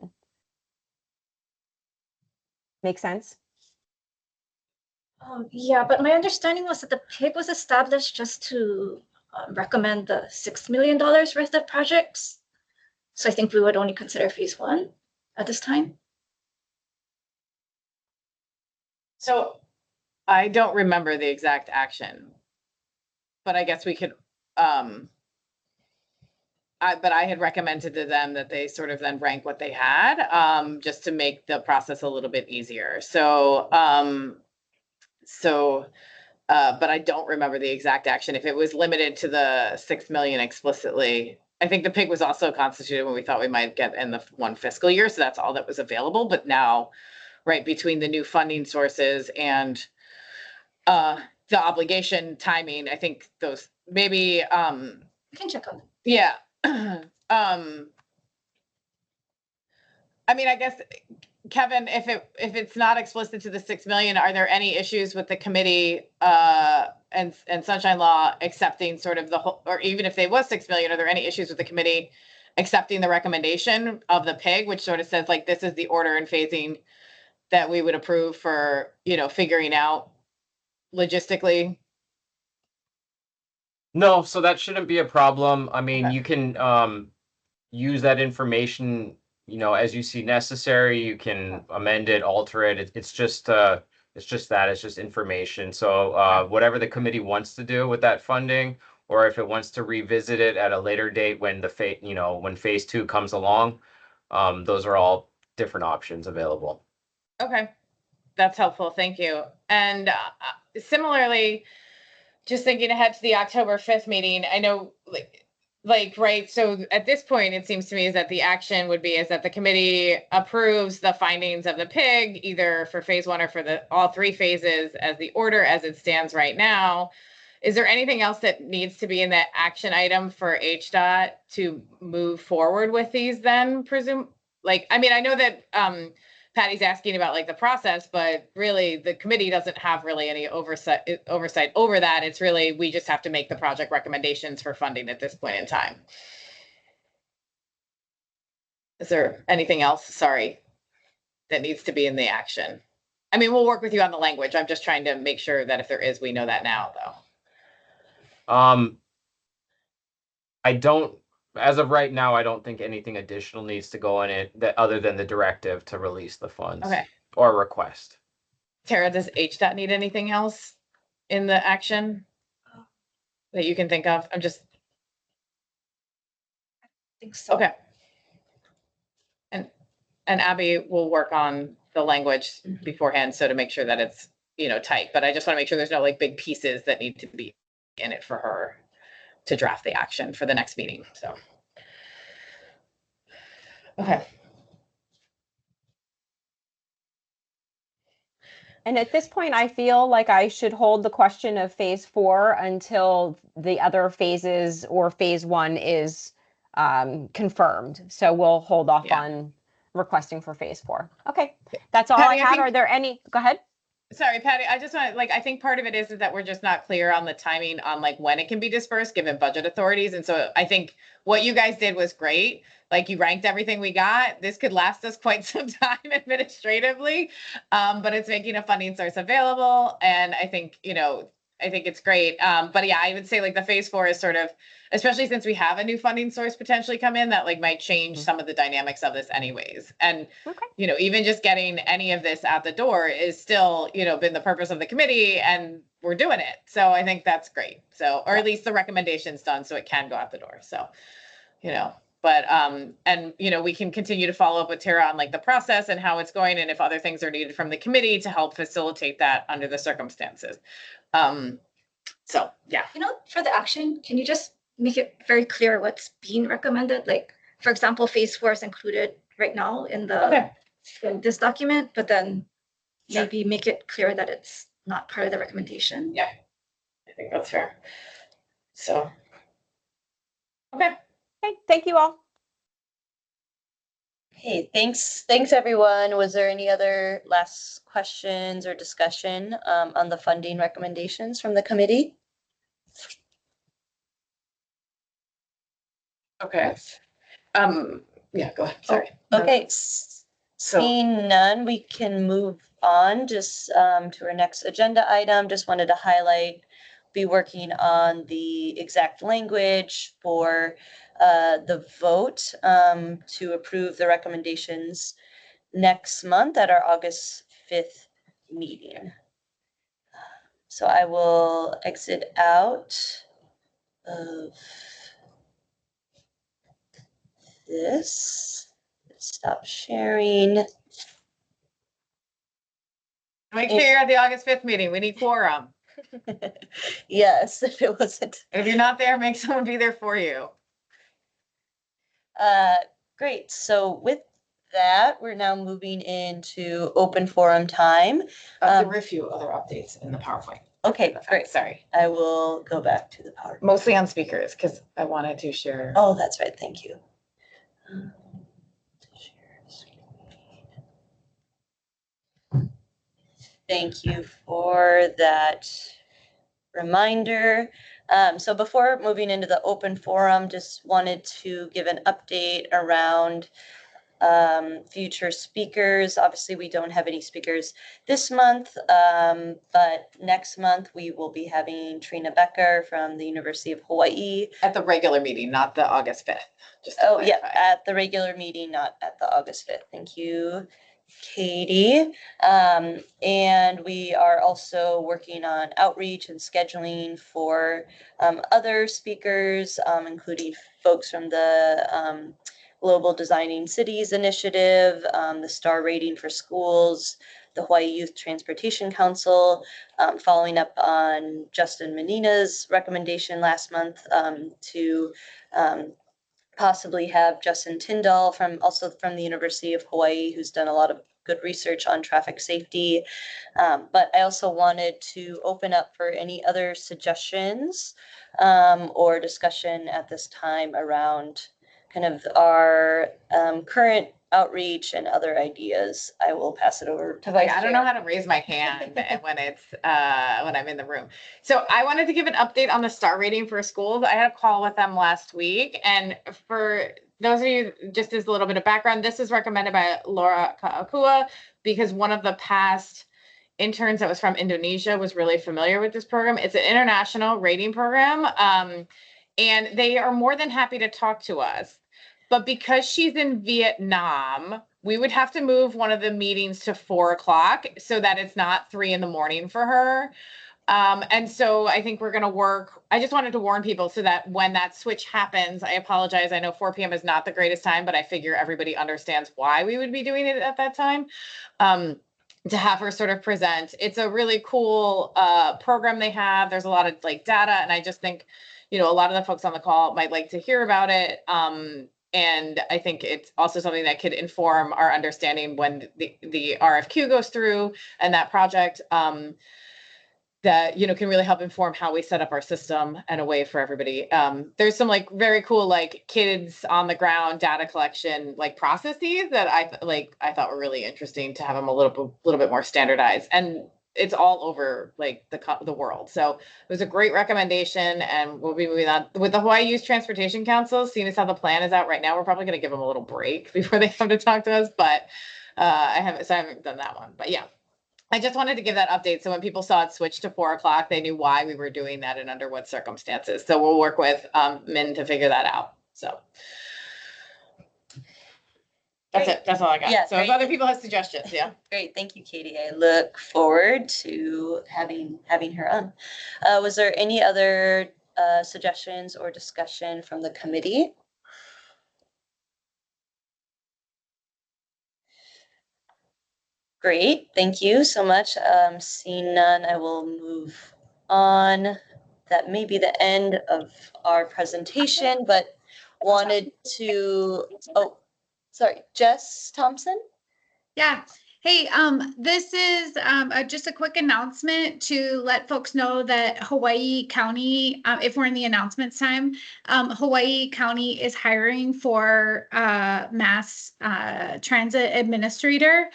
make sense? Yeah, but my understanding was that the PIG was established just to recommend the $6 million worth of projects. So I think we would only consider phase 1 at this time. So I don't remember the exact action, but I guess we could, but I had recommended to them that they sort of then rank what they had, just to make the process a little bit easier. So, but I don't remember the exact action. If it was limited to the 6 million explicitly, I think the PIG was also constituted when we thought we might get in the 1 fiscal year. So that's all that was available. But now, right, between the new funding sources and the obligation timing, I think those maybe, We can check on it. yeah. I mean, I guess, Kevin, if it's not explicit to the 6 million, are there any issues with the committee and Sunshine Law accepting sort of the whole, or even if they was 6 million, are there any issues with the committee accepting the recommendation of the PIG, which sort of says like, this is the order and phasing that we would approve for, figuring out logistically No, so that shouldn't be a problem. I mean, Okay. you can use that information, as you see necessary. You can amend it, alter it. It's just that. It's just information. So whatever the committee wants to do with that funding, or if it wants to revisit it at a later date when when phase 2 comes along, those are all different options available. Okay, that's helpful. Thank you. And similarly, just thinking ahead to the October 5th meeting, I know right. So at this point, it seems to me is that the action would be is that the committee approves the findings of the PIG, either for phase 1 or for all 3 phases as the order as it stands right now. Is there anything else that needs to be in that action item for HDOT to move forward with these then, I mean, I know that Patty's asking about the process, but really the committee doesn't have really any oversight over that. It's really, we just have to make the project recommendations for funding at this point in time. Is there anything else, sorry, that needs to be in the action? I mean, we'll work with you on the language. I'm just trying to make sure that if there is, we know that now though. As of right now, I don't think anything additional needs to go in it other than the directive to release the funds. Okay. Or request. Tara, does HDOT need anything else in the action that you can think of? I think so. Okay. And Abby will work on the language beforehand, so to make sure that it's, tight, but I just want to make sure there's no big pieces that need to be in it for her to draft the action for the next meeting, so. Okay. And at this point, I feel like I should hold the question of phase 4 until the other phases or phase 1 is confirmed. So we'll hold off on requesting for phase 4. Okay, that's all Patty, I had. Are there any? Go ahead. Sorry, Patty, I just want I think part of it is that we're just not clear on the timing on when it can be dispersed given budget authorities. And so I think what you guys did was great. You ranked everything we got. This could last us quite some time administratively, but it's making a funding source available. And I think, I think it's great. But yeah, I would say the phase 4 is sort of, especially since we have a new funding source potentially come in that might change some of the dynamics of this anyways. And, even just getting any of this out the door is still, been the purpose of the committee and we're doing it. So I think that's great. So, or at least the recommendation's done so it can go out the door. So, but, and, we can continue to follow up with Tara on the process and how it's going and if other things are needed from the committee to help facilitate that under the circumstances. So yeah. For the action, can you just make it very clear what's being recommended? For example, phase 4 is included right now in in this document, but then maybe make it clear that it's not part of the recommendation. Yeah, I think that's fair. So, okay. Okay, thank you all. Hey, thanks everyone. Was there any other last questions or discussion on the funding recommendations from the committee? Okay. Yeah, go ahead. Sorry. Okay. Seeing none, we can move on just to our next agenda item. Just wanted to highlight, be working on the exact language for the vote to approve the recommendations next month at our August 5th meeting. So I will exit out of this. Stop sharing. Make sure you're at the August 5th meeting. We need quorum. Yes, if it wasn't. If you're not there, make someone be there for you. Great. So with that, we're now moving into open forum time. There were a few other updates in the PowerPoint. Okay, great. Sorry. I will go back to the PowerPoint. Mostly on speakers because I wanted to share. Oh, that's right. Thank you. Thank you for that reminder. So before moving into the open forum, just wanted to give an update around future speakers. Obviously, we don't have any speakers this month, but next month we will be having Trina Becker from the University of Hawaii. At the regular meeting, not the August 5th. Just to Oh, yeah, clarify. at the regular meeting, not at the August 5th. Thank you, Katie. And we are also working on outreach and scheduling for other speakers, including folks from the Global Designing Cities Initiative, the Star Rating for Schools, the Hawaii Youth Transportation Council, following up on Justin Menina's recommendation last month to possibly have Justin Tyndall also from the University of Hawaii, who's done a lot of good research on traffic safety. But I also wanted to open up for any other suggestions or discussion at this time around kind of our current outreach and other ideas. I will pass it over to Vice I don't know how to raise my hand when it's when I'm in the room. So I wanted to give an update on the star rating for schools. I had a call with them last week, and for those of you, just as a little bit of background, this is recommended by Laura Ka'akua because one of the past interns that was from Indonesia was really familiar with this program. It's an international rating program, and they are more than happy to talk to us. But because she's in Vietnam, we would have to move one of the meetings to 4 o'clock so that it's not 3 a.m. for her. And so I think we're going to work. I just wanted to warn people so that when that switch happens, I apologize. I know 4 p.m. is not the greatest time, but I figure everybody understands why we would be doing it at that time. To have her sort of present. It's a really cool program they have. There's a lot of like data, and I just think, a lot of the folks on the call might like to hear about it. And I think it's also something that could inform our understanding when the RFQ goes through and that project that, can really help inform how we set up our system and a way for everybody. There's some like very cool, like kids on the ground data collection, like processes that I thought were really interesting to have them a little bit more standardized. And it's all over like the world. So it was a great recommendation, and we'll be moving on with the Hawaii Youth Transportation Council. Seeing as how the plan is out right now, we're probably going to give them a little break before they come to talk to us. But I haven't done that one. But yeah, I just wanted to give that update. So when people saw it switch to 4 o'clock, they knew why we were doing that and under what circumstances. So we'll work with Min to figure that out. So that's it. That's all I got. Yeah, so if other people have suggestions, yeah. Great, thank you, Katie. I look forward to having her on. Was there any other suggestions or discussion from the committee? Great, thank you so much. Seeing none, I will move on. That may be the end of our presentation, but wanted to, sorry, Jess Thompson? Yeah. Hey, this is just a quick announcement to let folks know that Hawaii County, if we're in the announcements time, Hawaii County is hiring for mass transit administrator.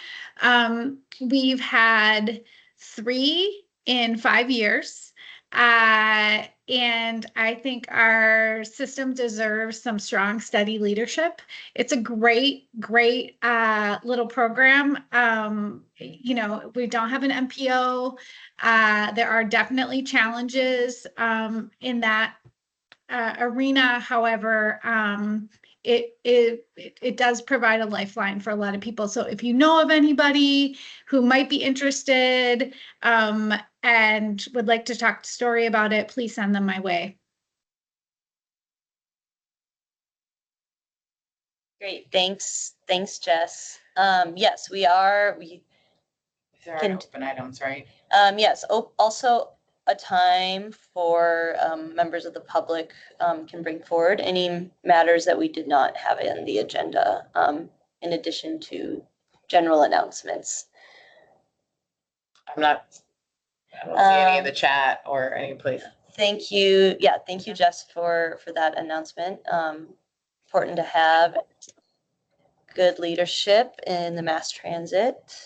We've had 3 in 5 years. And I think our system deserves some strong, steady leadership. It's a great little program. We don't have an MPO. There are definitely challenges in that arena. However, it does provide a lifeline for a lot of people. So if you know of anybody who might be interested and would like to talk to Story about it, please send them my way. Great, thanks, Jess. Yes, we are. There are open items, right? Yes. Also, a time for members of the public can bring forward any matters that we did not have in the agenda, in addition to general announcements. I don't see any in the chat or any place. Thank you. Yeah, thank you, Jess, for that announcement. Important to have good leadership in the mass transit.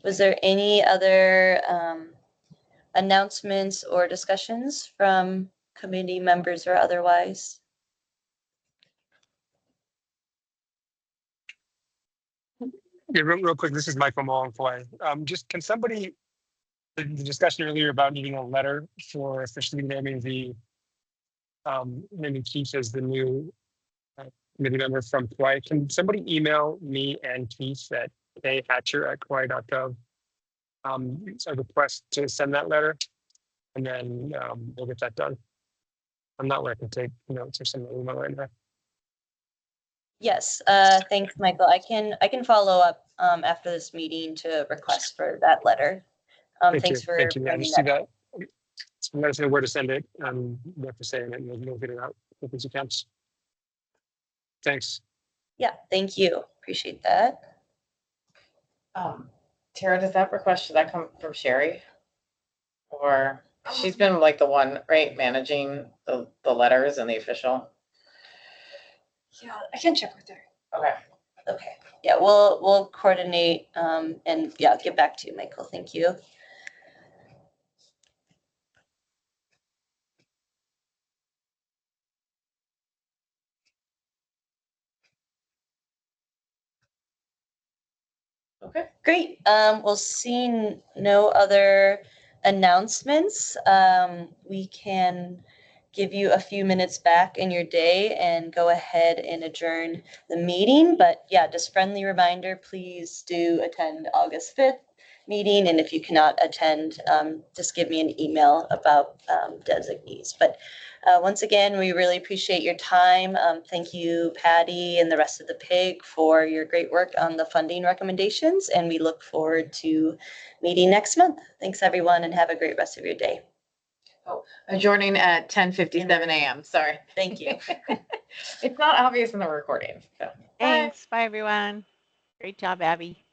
Was there any other announcements or discussions from committee members or otherwise? Yeah, real quick, this is Michael Mullen. Just can somebody, the discussion earlier about needing a letter for officially naming naming Keith as the new committee member from Kauai. Can somebody email me and Keith at khatcher@kauai.gov? A request to send that letter, and then we'll get that done. I'm not where I can take notes or send an email right now. Yes, thanks, Michael. I can follow up after this meeting to request for that letter. Thank Thanks you. for Thank you. Yeah, bringing just see that. that. Let us know where to send it, what to say, and then we'll get it out as you can. Thanks. Yeah, thank you. Appreciate that. Tara, does that request, should that come from Sherry? Or she's been like the one, right, managing the letters and the official? Yeah, I can check with her. Okay. Okay. Yeah, we'll coordinate and yeah, get back to you, Michael. Thank you. Okay. Great. We'll see no other announcements. We can give you a few minutes back in your day and go ahead and adjourn the meeting. But yeah, just friendly reminder, please do attend August 5th meeting. And if you cannot attend, just give me an email about designees. But once again, we really appreciate your time. Thank you, Patty, and the rest of the PIG for your great work on the funding recommendations. And we look forward to meeting next month. Thanks, everyone, and have a great rest of your day. Oh, adjourning at 10:57 a.m. Sorry. Thank you. It's not obvious in the recording. So. Thanks. Bye, everyone. Great job, Abby.